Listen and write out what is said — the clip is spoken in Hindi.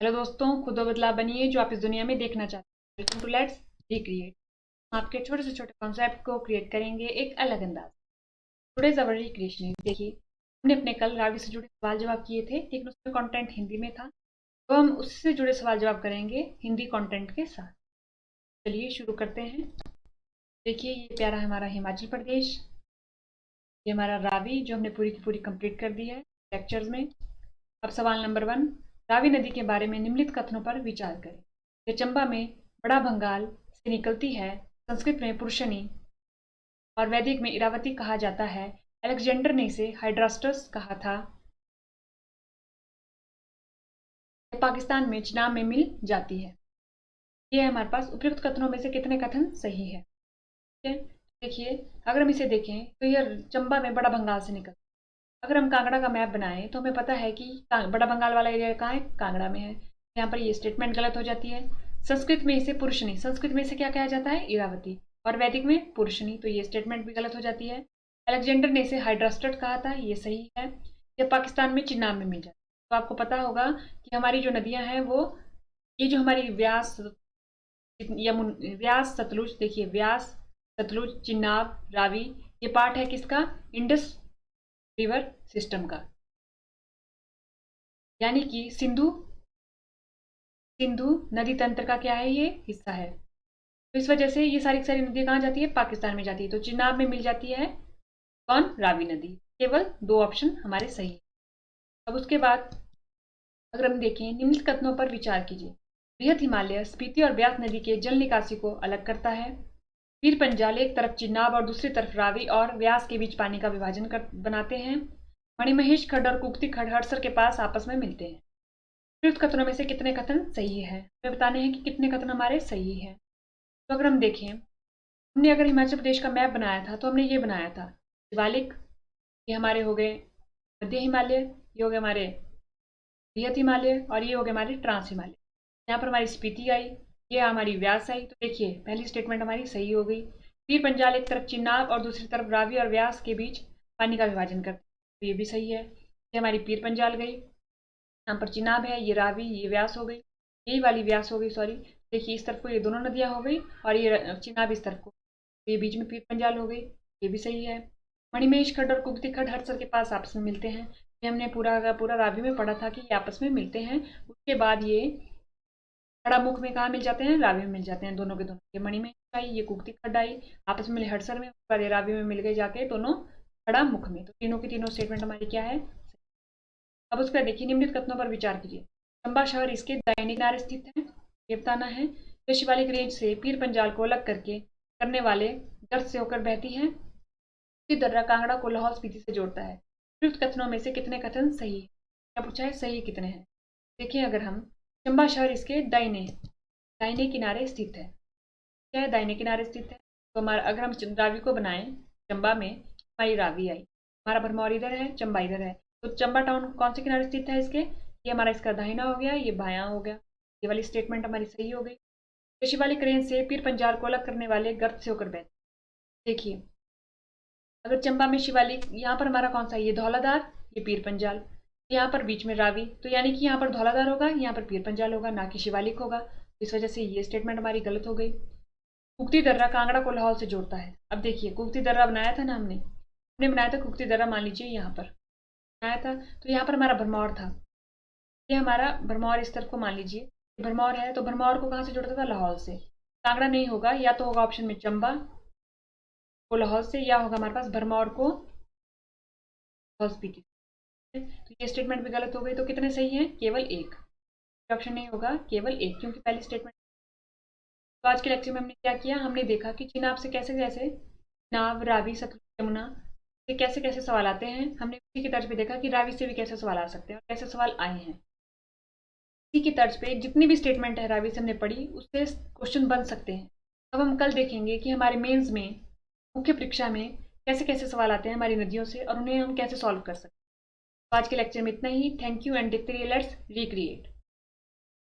हेलो दोस्तों, खुद व बदलाव बनिए जो आप इस दुनिया में देखना चाहते हैं। Welcome to let's recreate. हम आपके छोटे से छोटे कॉन्सेप्ट को क्रिएट करेंगे एक अलग अंदाज। टुडेज अवर रिक्रिएशन। देखिए, हमने अपने कल रावि से जुड़े सवाल जवाब किए थे, लेकिन उसमें कंटेंट हिंदी में था। तो हम उससे जुड़े सवाल जवाब करेंगे हिंदी कंटेंट के साथ। चलिए शुरू करते हैं। देखिए, ये प्यारा हमारा हिमाचल प्रदेश, ये हमारा रावि जो हमने पूरी की पूरी कंप्लीट कर दी है लेक्चर्स में। अब सवाल नंबर 1, रावी नदी के बारे में निम्नलिखित कथनों पर विचार करें। ये चंबा में बड़ा भंगाल से निकलती है, संस्कृत में पुरुषनी और वैदिक में इरावती कहा जाता है। अलेक्जेंडर ने इसे हाइड्रास्टस कहा था। ये पाकिस्तान में चिनाब में मिल जाती है। ये हमारे पास उपयुक्त कथनों में से कितने कथन सही है। ठीक है, देखिए, अगर हम इसे देखें तो यह चंबा में बड़ा भंगाल से निकलता है। अगर हम कांगड़ा का मैप बनाएं तो हमें पता है कि बड़ा बंगाल वाला एरिया कहाँ है, कांगड़ा में है। यहाँ पर ये स्टेटमेंट गलत हो जाती है। संस्कृत में इसे पुरुषनी, संस्कृत में इसे क्या कहा जाता है, इरावती, और वैदिक में पुरुषनी, तो ये स्टेटमेंट भी गलत हो जाती है। अलेक्जेंडर ने इसे हाइड्रास्ट्रट कहा था, ये सही है। यह पाकिस्तान में चिनाब में मिल जाता है। तो आपको पता होगा कि हमारी जो नदियां हैं वो, ये जो हमारी व्यास, व्यास सतलुज, देखिए व्यास सतलुज चिनाब रावी, ये पार्ट है किसका, इंडस रिवर सिस्टम का, यानी कि सिंधु सिंधु नदी तंत्र का क्या है, ये हिस्सा है। तो इस वजह से ये सारी की सारी नदियां कहाँ जाती है, पाकिस्तान में जाती है। तो चिनाब में मिल जाती है कौन, रावी नदी। केवल 2 ऑप्शन हमारे सही है। अब उसके बाद अगर हम देखें, निम्नलिखित कथनों पर विचार कीजिए। बृहद हिमालय स्पीति और ब्यास नदी के जल निकासी को अलग करता है। पीर पंजाल एक तरफ चिनाब और दूसरी तरफ रावी और व्यास के बीच पानी का विभाजन बनाते हैं। मणिमहेश खड्ड और कुक्ति खड्ड हड़सर के पास आपस में मिलते हैं। उपयुक्त कथनों में से कितने कथन सही है, हमें बताने हैं कि कितने कथन हमारे सही हैं। तो अगर हम देखें, हमने अगर हिमाचल प्रदेश का मैप बनाया था तो हमने ये बनाया था शिवालिक, ये हमारे हो गए मध्य हिमालय, ये हो गए हमारे बृहद हिमालय, और ये हो गए हमारे ट्रांस हिमालय। यहाँ पर हमारी स्पीति आई, ये हमारी व्यास आई। तो देखिए, पहली स्टेटमेंट हमारी सही हो गई। पीर पंजाल एक तरफ चिनाब और दूसरी तरफ रावी और व्यास के बीच पानी का विभाजन करते, तो ये भी सही है। ये हमारी पीर पंजाल गई, यहाँ पर चिनाब है, ये रावी, ये व्यास हो गई, यही वाली व्यास हो गई, सॉरी। देखिए, इस तरफ को ये दोनों नदियां हो गई और ये चिनाब इस तरफ को, तो ये बीच में पीर पंजाल हो गई, ये भी सही है। मणिमहेश खड्ड और कुक्ति खड्ड हड़सर के पास आपस में मिलते हैं, ये हमने पूरा का पूरा रावी में पढ़ा था कि ये आपस में मिलते हैं। उसके बाद ये खड़ामुख में कहाँ मिल जाते हैं, रावी में मिल जाते हैं, दोनों के दोनों। ये मणिमहेश आई, ये कुक्ति खड्ड आई, आपस में मिले हड़सर में, उसके बाद ये रावी में मिल गए जाके दोनों खड़ामुख में। तो तीनों की तीनों स्टेटमेंट हमारी क्या है। अब उसका देखिए, निम्नलिखित कथनों पर विचार कीजिए। चंबा शहर इसके दाहिने किनारे स्थित है, ये बताना है। जो शिवालिक रेंज से पीर पंजाल को अलग करने वाले गर्त से होकर बहती है। इसी दर्रा कांगड़ा को लाहौल स्पीति से जोड़ता है। उपयुक्त कथनों में से कितने कथन सही है, क्या पूछा है, सही कितने हैं। देखिए, अगर हम, चंबा शहर इसके दाहिने दाहिने किनारे स्थित है, क्या है, दाहिने किनारे स्थित है। तो हमारा अगर हम रावी को बनाएं, चंबा में हमारी रावी आई, हमारा भरमौर इधर है, चंबा इधर है। तो चंबा टाउन कौन से किनारे स्थित है इसके, ये हमारा इसका दाहिना हो गया, ये बायां हो गया। ये वाली स्टेटमेंट हमारी सही हो गई। तो शिवालिक रेंज से पीर पंजाल को अलग करने वाले गर्त से होकर बहते, देखिए, अगर चंबा में शिवालिक, यहाँ पर हमारा कौन सा, ये धौलाधार, ये पीर पंजाल, यहाँ पर बीच में रावी, तो यानी कि यहाँ पर धौलाधार होगा, यहाँ पर पीर पंजाल होगा, ना कि शिवालिक होगा। तो इस वजह से ये स्टेटमेंट हमारी गलत हो गई। कुक्ति दर्रा कांगड़ा को लाहौल से जोड़ता है। अब देखिए, कुक्ति दर्रा बनाया था ना हमने बनाया था कुक्ति दर्रा, मान लीजिए यहाँ पर बनाया था, तो यहाँ पर हमारा भरमौर था, ये हमारा भरमौर इस तरफ को मान लीजिए भरमौर है। तो भरमौर को कहाँ से जोड़ता था, लाहौल से। कांगड़ा नहीं होगा, या तो होगा ऑप्शन में चंबा को लाहौल से, या होगा हमारे पास भरमौर को लाहौल स्पीति। तो ये स्टेटमेंट भी गलत हो गई। तो कितने सही हैं, केवल एक। ऑप्शन नहीं होगा, केवल एक, क्योंकि पहली स्टेटमेंट। तो आज के लेक्चर में हमने क्या किया, हमने देखा कि चिनाब से कैसे कैसे, नाव रावी सतलुज यमुना से कैसे कैसे सवाल आते हैं। हमने उसी की तर्ज पे देखा कि रावी से भी कैसे सवाल आ सकते हैं और कैसे सवाल आए हैं। इसी की तर्ज पे जितनी भी स्टेटमेंट है रावी से हमने पढ़ी, उससे क्वेश्चन बन सकते हैं। अब हम कल देखेंगे कि हमारे मेंस में, मुख्य परीक्षा में कैसे कैसे सवाल आते हैं हमारी नदियों से, और उन्हें हम कैसे सॉल्व कर सकते हैं। तो आज के लेक्चर में इतना ही। थैंक यू एंड देखते रहिए लेट्स रिक्रिएट।